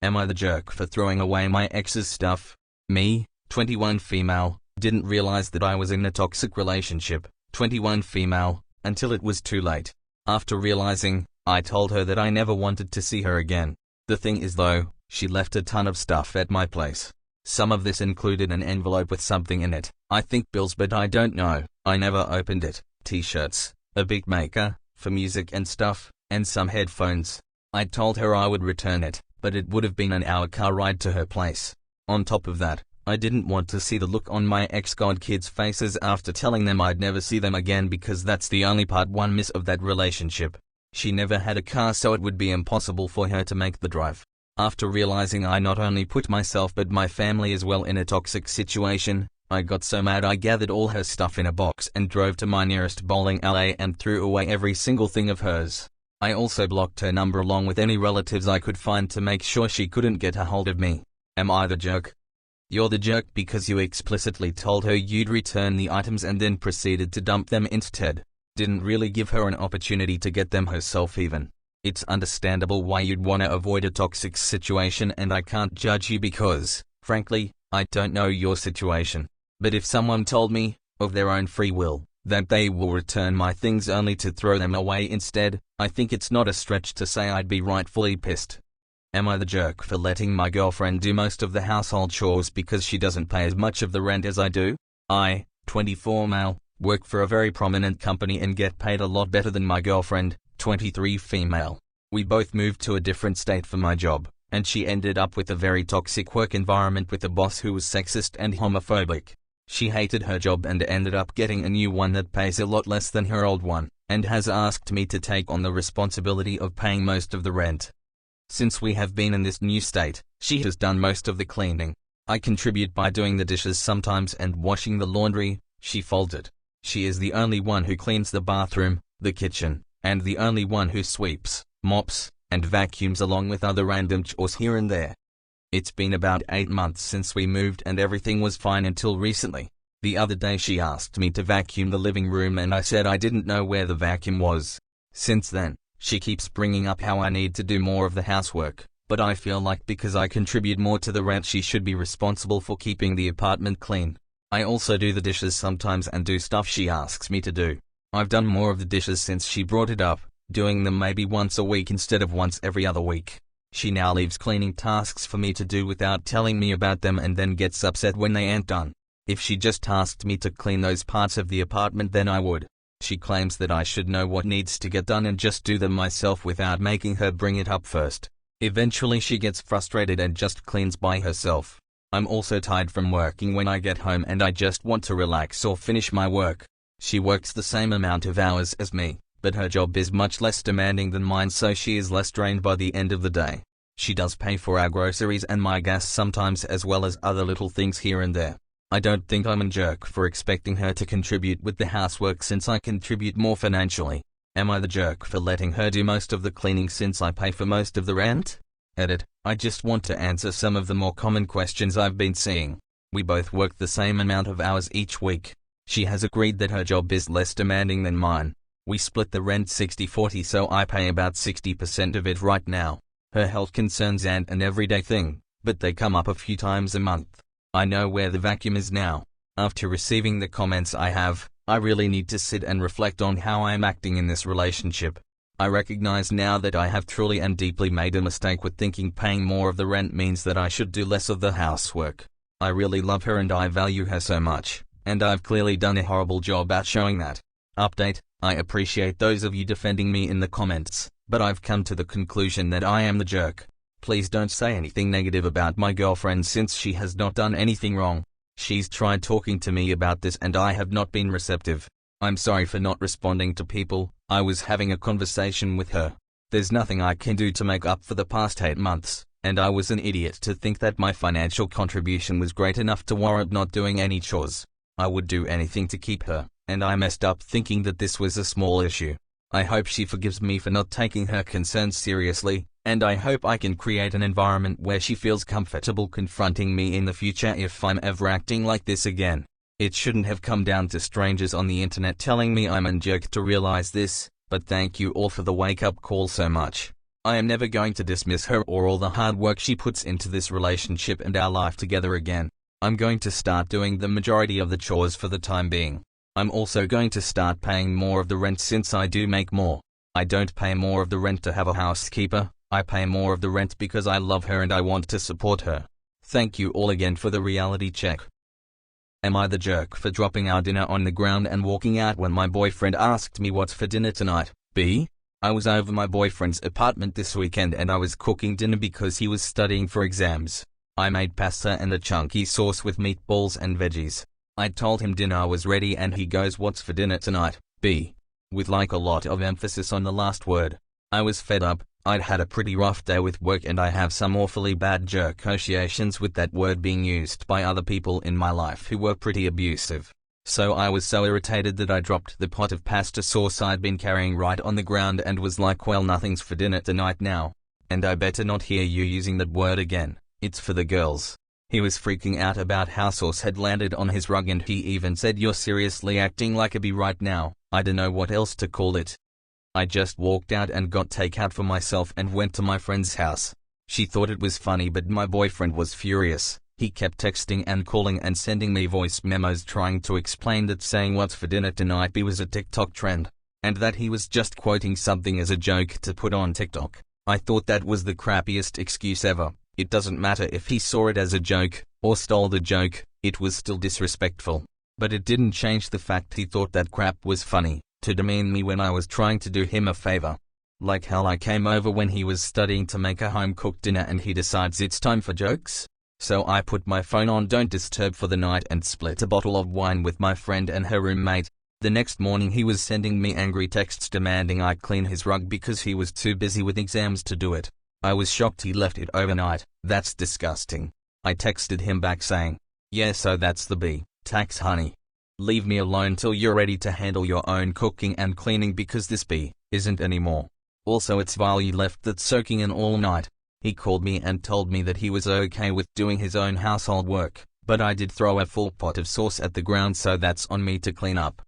Am I the jerk for throwing away my ex's stuff? Me, 21 female, didn't realize that I was in a toxic relationship, 21 female, until it was too late. After realizing, I told her that I never wanted to see her again. The thing is though, she left a ton of stuff at my place. Some of this included an envelope with something in it, I think bills, but I don't know, I never opened it, t-shirts, a beat maker, for music and stuff, and some headphones. I told her I would return it, but it would have been an hour car ride to her place. On top of that, I didn't want to see the look on my ex-godkids' faces after telling them I'd never see them again, because that's the only part one miss of that relationship. She never had a car, so it would be impossible for her to make the drive. After realizing I not only put myself but my family as well in a toxic situation, I got so mad I gathered all her stuff in a box and drove to my nearest bowling alley and threw away every single thing of hers. I also blocked her number along with any relatives I could find to make sure she couldn't get a hold of me. Am I the jerk? You're the jerk because you explicitly told her you'd return the items and then proceeded to dump them instead. Didn't really give her an opportunity to get them herself even. It's understandable why you'd want to avoid a toxic situation, and I can't judge you because, frankly, I don't know your situation. But if someone told me, of their own free will, that they will return my things only to throw them away instead, I think it's not a stretch to say I'd be rightfully pissed. Am I the jerk for letting my girlfriend do most of the household chores because she doesn't pay as much of the rent as I do? I, 24 male, work for a very prominent company and get paid a lot better than my girlfriend, 23 female. We both moved to a different state for my job, and she ended up with a very toxic work environment with a boss who was sexist and homophobic. She hated her job and ended up getting a new one that pays a lot less than her old one, and has asked me to take on the responsibility of paying most of the rent. Since we have been in this new state, she has done most of the cleaning. I contribute by doing the dishes sometimes and washing the laundry. She folds it. She is the only one who cleans the bathroom, the kitchen, and the only one who sweeps, mops, and vacuums along with other random chores here and there. It's been about 8 months since we moved and everything was fine until recently. The other day she asked me to vacuum the living room and I said I didn't know where the vacuum was. Since then, she keeps bringing up how I need to do more of the housework, but I feel like because I contribute more to the rent she should be responsible for keeping the apartment clean. I also do the dishes sometimes and do stuff she asks me to do. I've done more of the dishes since she brought it up, doing them maybe once a week instead of once every other week. She now leaves cleaning tasks for me to do without telling me about them and then gets upset when they ain't done. If she just tasked me to clean those parts of the apartment, then I would. She claims that I should know what needs to get done and just do them myself without making her bring it up first. Eventually she gets frustrated and just cleans by herself. I'm also tired from working when I get home and I just want to relax or finish my work. She works the same amount of hours as me, but her job is much less demanding than mine, so she is less drained by the end of the day. She does pay for our groceries and my gas sometimes, as well as other little things here and there. I don't think I'm a jerk for expecting her to contribute with the housework since I contribute more financially. Am I the jerk for letting her do most of the cleaning since I pay for most of the rent? Edit. I just want to answer some of the more common questions I've been seeing. We both work the same amount of hours each week. She has agreed that her job is less demanding than mine. We split the rent 60-40, so I pay about 60% of it right now. Her health concerns aren't an everyday thing, but they come up a few times a month. I know where the vacuum is now. After receiving the comments I really need to sit and reflect on how I am acting in this relationship. I recognize now that I have truly and deeply made a mistake with thinking paying more of the rent means that I should do less of the housework. I really love her and I value her so much, and I've clearly done a horrible job at showing that. Update: I appreciate those of you defending me in the comments, but I've come to the conclusion that I am the jerk. Please don't say anything negative about my girlfriend since she has not done anything wrong. She's tried talking to me about this and I have not been receptive. I'm sorry for not responding to people. I was having a conversation with her. There's nothing I can do to make up for the past 8 months, and I was an idiot to think that my financial contribution was great enough to warrant not doing any chores. I would do anything to keep her, and I messed up thinking that this was a small issue. I hope she forgives me for not taking her concerns seriously, and I hope I can create an environment where she feels comfortable confronting me in the future if I'm ever acting like this again. It shouldn't have come down to strangers on the internet telling me I'm a jerk to realize this, but thank you all for the wake-up call so much. I am never going to dismiss her or all the hard work she puts into this relationship and our life together again. I'm going to start doing the majority of the chores for the time being. I'm also going to start paying more of the rent since I do make more. I don't pay more of the rent to have a housekeeper, I pay more of the rent because I love her and I want to support her. Thank you all again for the reality check. Am I the jerk for dropping our dinner on the ground and walking out when my boyfriend asked me what's for dinner tonight? B. I was over my boyfriend's apartment this weekend and I was cooking dinner because he was studying for exams. I made pasta and a chunky sauce with meatballs and veggies. I told him dinner was ready and he goes, "What's for dinner tonight, B?" with like a lot of emphasis on the last word. I was fed up. I'd had a pretty rough day with work and I have some awfully bad jerk associations with that word being used by other people in my life who were pretty abusive. So I was so irritated that I dropped the pot of pasta sauce I'd been carrying right on the ground and was like, "Well, nothing's for dinner tonight now. And I better not hear you using that word again. It's for the girls." He was freaking out about how sauce had landed on his rug and he even said, "You're seriously acting like a bee right now." I don't know what else to call it. I just walked out and got takeout for myself and went to my friend's house. She thought it was funny but my boyfriend was furious. He kept texting and calling and sending me voice memos trying to explain that saying "what's for dinner tonight B" was a TikTok trend, and that he was just quoting something as a joke to put on TikTok. I thought that was the crappiest excuse ever. It doesn't matter if he saw it as a joke, or stole the joke, it was still disrespectful. But it didn't change the fact he thought that crap was funny, to demean me when I was trying to do him a favor. Like hell I came over when he was studying to make a home-cooked dinner and he decides it's time for jokes? So I put my phone on don't disturb for the night and split a bottle of wine with my friend and her roommate. The next morning he was sending me angry texts demanding I clean his rug because he was too busy with exams to do it. I was shocked he left it overnight. That's disgusting. I texted him back saying, "Yeah, so that's the B. Tax, honey. Leave me alone till you're ready to handle your own cooking and cleaning because this B isn't anymore. Also it's vile you left that soaking in all night." He called me and told me that he was okay with doing his own household work, but I did throw a full pot of sauce at the ground so that's on me to clean up.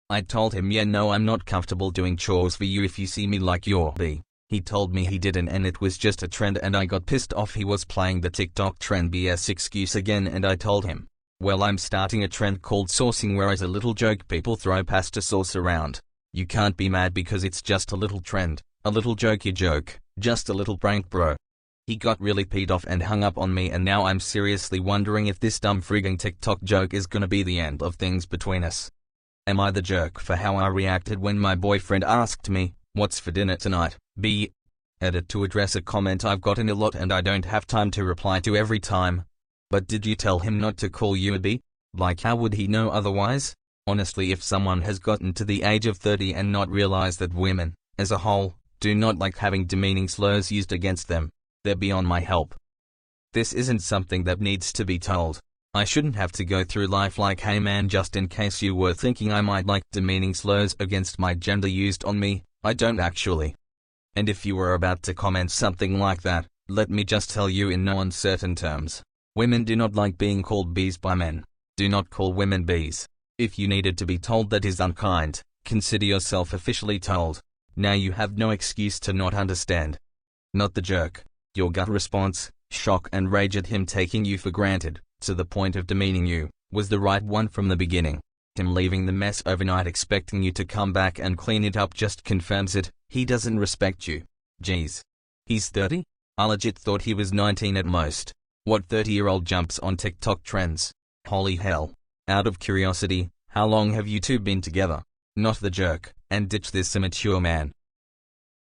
I told him, "Yeah, no, I'm not comfortable doing chores for you if you see me like you're B." He told me he didn't and it was just a trend and I got pissed off. He was playing the TikTok trend BS excuse again and I told him, "Well, I'm starting a trend called saucing where as a little joke people throw pasta sauce around. You can't be mad because it's just a little trend, a little jokey joke, just a little prank, bro." He got really peed off and hung up on me and now I'm seriously wondering if this dumb frigging TikTok joke is gonna be the end of things between us. Am I the jerk for how I reacted when my boyfriend asked me, "What's for dinner tonight, B?" Edit to address a comment I've gotten a lot and I don't have time to reply to every time. But did you tell him not to call you a B? Like how would he know otherwise? Honestly, if someone has gotten to the age of 30 and not realized that women, as a whole, do not like having demeaning slurs used against them, they're beyond my help. This isn't something that needs to be told. I shouldn't have to go through life like, "Hey man, just in case you were thinking I might like demeaning slurs against my gender used on me, I don't actually." And if you were about to comment something like that, let me just tell you in no uncertain terms. Women do not like being called bees by men. Do not call women bees. If you needed to be told that is unkind, consider yourself officially told. Now you have no excuse to not understand. Not the jerk. Your gut response, shock and rage at him taking you for granted, to the point of demeaning you, was the right one from the beginning. Him leaving the mess overnight expecting you to come back and clean it up just confirms it. He doesn't respect you. Jeez. He's 30? I legit thought he was 19 at most. What 30-year-old jumps on TikTok trends? Holy hell. Out of curiosity, how long have you two been together? Not the jerk, and ditch this immature man.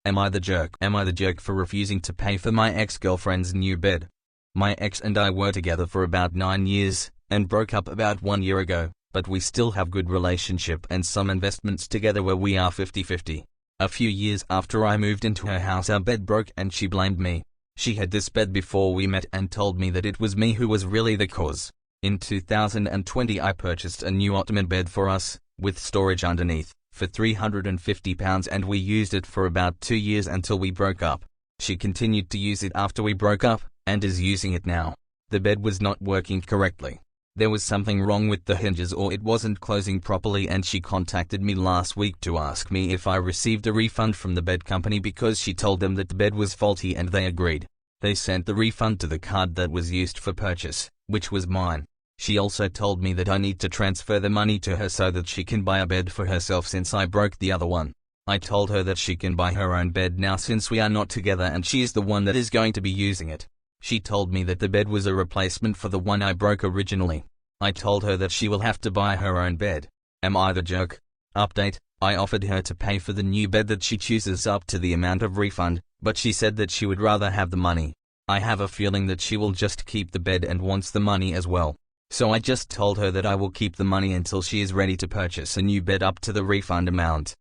Am I the jerk? Am I the jerk for refusing to pay for my ex-girlfriend's new bed? My ex and I were together for about 9 years, and broke up about 1 year ago, but we still have good relationship and some investments together where we are 50-50. A few years after I moved into her house our bed broke and she blamed me. She had this bed before we met and told me that it was me who was really the cause. In 2020 I purchased a new ottoman bed for us, with storage underneath, for £350 and we used it for about 2 years until we broke up. She continued to use it after we broke up, and is using it now. The bed was not working correctly. There was something wrong with the hinges or it wasn't closing properly, and she contacted me last week to ask me if I received a refund from the bed company because she told them that the bed was faulty and they agreed. They sent the refund to the card that was used for purchase, which was mine. She also told me that I need to transfer the money to her so that she can buy a bed for herself since I broke the other one. I told her that she can buy her own bed now since we are not together and she is the one that is going to be using it. She told me that the bed was a replacement for the one I broke originally. I told her that she will have to buy her own bed. Am I the jerk? Update: I offered her to pay for the new bed that she chooses up to the amount of refund, but she said that she would rather have the money. I have a feeling that she will just keep the bed and wants the money as well. So I just told her that I will keep the money until she is ready to purchase a new bed up to the refund amount.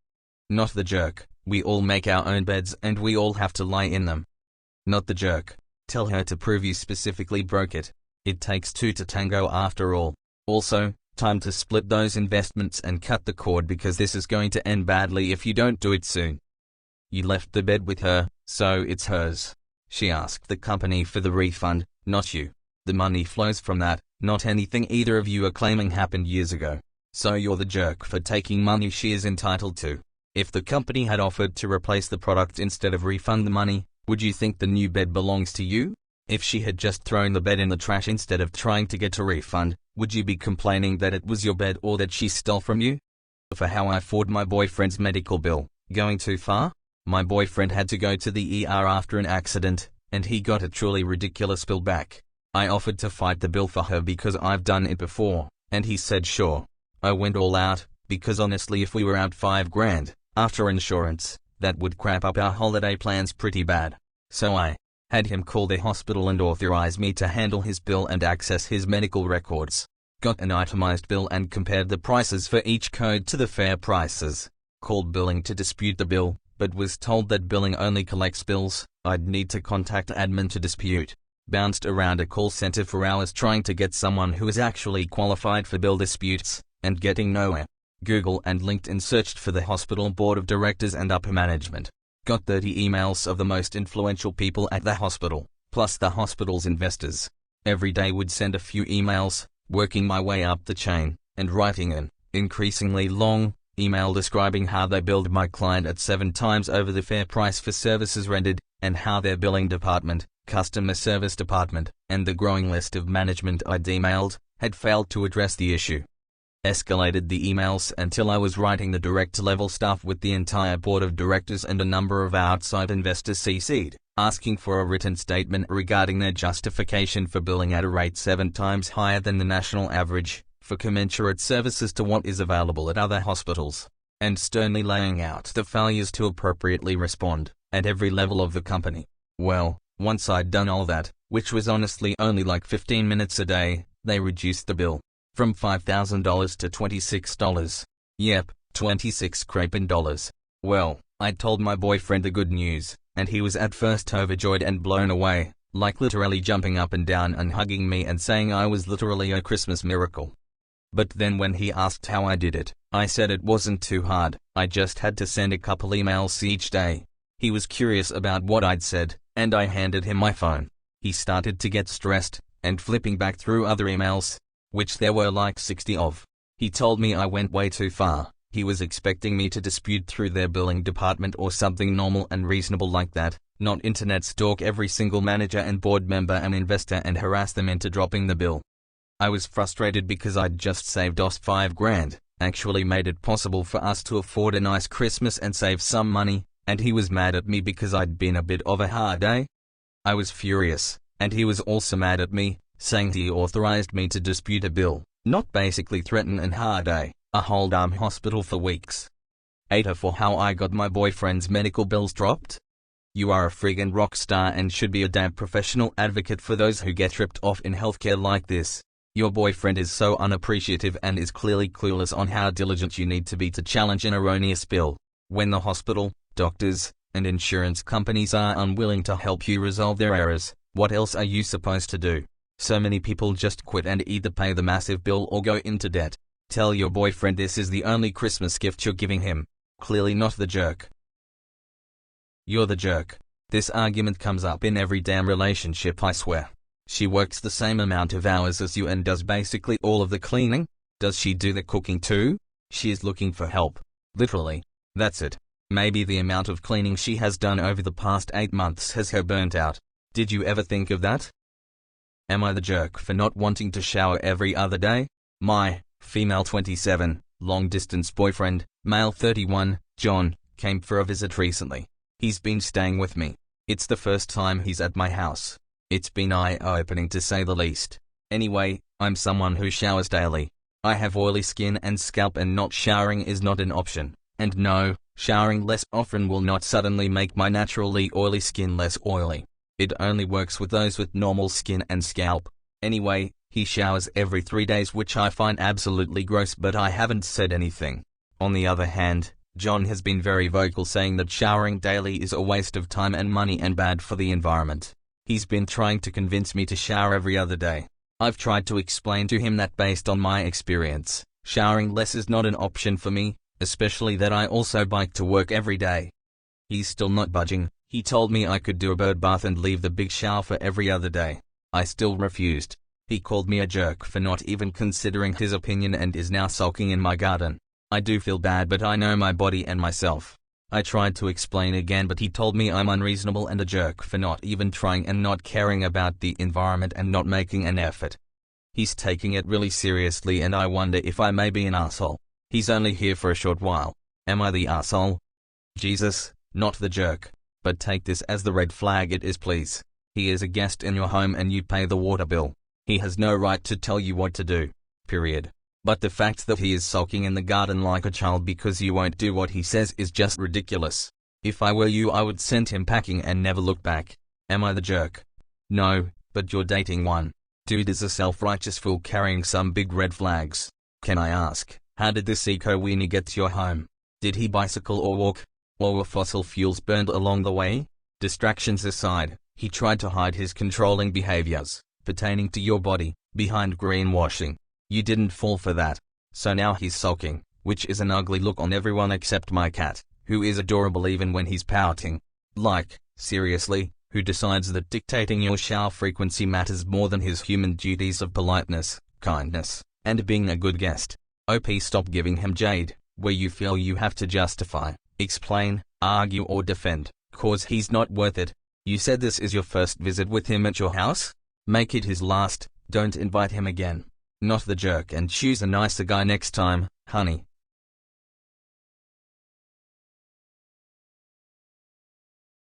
Not the jerk. We all make our own beds and we all have to lie in them. Not the jerk. Tell her to prove you specifically broke it. It takes two to tango after all. Also, time to split those investments and cut the cord because this is going to end badly if you don't do it soon. You left the bed with her, so it's hers. She asked the company for the refund, not you. The money flows from that, not anything either of you are claiming happened years ago. So you're the jerk for taking money she is entitled to. If the company had offered to replace the product instead of refund the money, would you think the new bed belongs to you? If she had just thrown the bed in the trash instead of trying to get a refund, would you be complaining that it was your bed or that she stole from you? For how I afford my boyfriend's medical bill, going too far? My boyfriend had to go to the ER after an accident, and he got a truly ridiculous bill back. I offered to fight the bill for her because I've done it before, and he said sure. I went all out, because honestly if we were out $5,000, after insurance, that would crap up our holiday plans pretty bad. So I had him call the hospital and authorize me to handle his bill and access his medical records. Got an itemized bill and compared the prices for each code to the fair prices. Called billing to dispute the bill, but was told that billing only collects bills. I'd need to contact admin to dispute. Bounced around a call center for hours trying to get someone who is actually qualified for bill disputes, and getting nowhere. Google and LinkedIn searched for the hospital board of directors and upper management. Got 30 emails of the most influential people at the hospital, plus the hospital's investors. Every day would send a few emails, working my way up the chain, and writing an increasingly long email describing how they billed my client at 7 times over the fair price for services rendered, and how their billing department, customer service department, and the growing list of management I'd emailed, had failed to address the issue. Escalated the emails until I was writing the director-level stuff with the entire board of directors and a number of outside investors CC'd, asking for a written statement regarding their justification for billing at a rate 7 times higher than the national average, for commensurate services to what is available at other hospitals, and sternly laying out the failures to appropriately respond, at every level of the company. Well, once I'd done all that, which was honestly only like 15 minutes a day, they reduced the bill from $5,000 to $26. Yep, 26 crapin' dollars. Well, I told my boyfriend the good news, and he was at first overjoyed and blown away, like literally jumping up and down and hugging me and saying I was literally a Christmas miracle. But then when he asked how I did it, I said it wasn't too hard, I just had to send a couple emails each day. He was curious about what I'd said, and I handed him my phone. He started to get stressed, and flipping back through other emails, which there were like 60 of. He told me I went way too far. He was expecting me to dispute through their billing department or something normal and reasonable like that, not internet stalk every single manager and board member and investor and harass them into dropping the bill. I was frustrated because I'd just saved us $5,000, actually made it possible for us to afford a nice Christmas and save some money, and he was mad at me because I'd been a bit of a hard day. I was furious, and he was also mad at me, saying he authorized me to dispute a bill, not basically threaten and hard a whole damn hospital for weeks. AITA for how I got my boyfriend's medical bills dropped? You are a friggin' rock star and should be a damn professional advocate for those who get ripped off in healthcare like this. Your boyfriend is so unappreciative and is clearly clueless on how diligent you need to be to challenge an erroneous bill. When the hospital, doctors, and insurance companies are unwilling to help you resolve their errors, what else are you supposed to do? So many people just quit and either pay the massive bill or go into debt. Tell your boyfriend this is the only Christmas gift you're giving him. Clearly not the jerk. You're the jerk. This argument comes up in every damn relationship, I swear. She works the same amount of hours as you and does basically all of the cleaning. Does she do the cooking too? She is looking for help. Literally. That's it. Maybe the amount of cleaning she has done over the past 8 months has her burnt out. Did you ever think of that? Am I the jerk for not wanting to shower every other day? My, female 27, long-distance boyfriend, male 31, John, came for a visit recently. He's been staying with me. It's the first time he's at my house. It's been eye-opening to say the least. Anyway, I'm someone who showers daily. I have oily skin and scalp, and not showering is not an option. And no, showering less often will not suddenly make my naturally oily skin less oily. It only works with those with normal skin and scalp. Anyway, he showers every 3 days, which I find absolutely gross, but I haven't said anything. On the other hand, John has been very vocal, saying that showering daily is a waste of time and money and bad for the environment. He's been trying to convince me to shower every other day. I've tried to explain to him that based on my experience, showering less is not an option for me, especially that I also bike to work every day. He's still not budging. He told me I could do a bird bath and leave the big shower for every other day. I still refused. He called me a jerk for not even considering his opinion and is now sulking in my garden. I do feel bad, but I know my body and myself. I tried to explain again, but he told me I'm unreasonable and a jerk for not even trying and not caring about the environment and not making an effort. He's taking it really seriously, and I wonder if I may be an asshole. He's only here for a short while. Am I the asshole? Jesus, not the jerk. But take this as the red flag it is, please. He is a guest in your home and you pay the water bill. He has no right to tell you what to do. Period. But the fact that he is sulking in the garden like a child because you won't do what he says is just ridiculous. If I were you, I would send him packing and never look back. Am I the jerk? No, but you're dating one. Dude is a self-righteous fool carrying some big red flags. Can I ask, how did this eco-weenie get to your home? Did he bicycle or walk? Or were fossil fuels burned along the way? Distractions aside, he tried to hide his controlling behaviors pertaining to your body behind greenwashing. You didn't fall for that. So now he's sulking, which is an ugly look on everyone except my cat, who is adorable even when he's pouting. Like, seriously, who decides that dictating your shower frequency matters more than his human duties of politeness, kindness, and being a good guest? OP, stop giving him jade, where you feel you have to justify, explain, argue or defend, cause he's not worth it. You said this is your first visit with him at your house? Make it his last. Don't invite him again. Not the jerk, and choose a nicer guy next time, honey.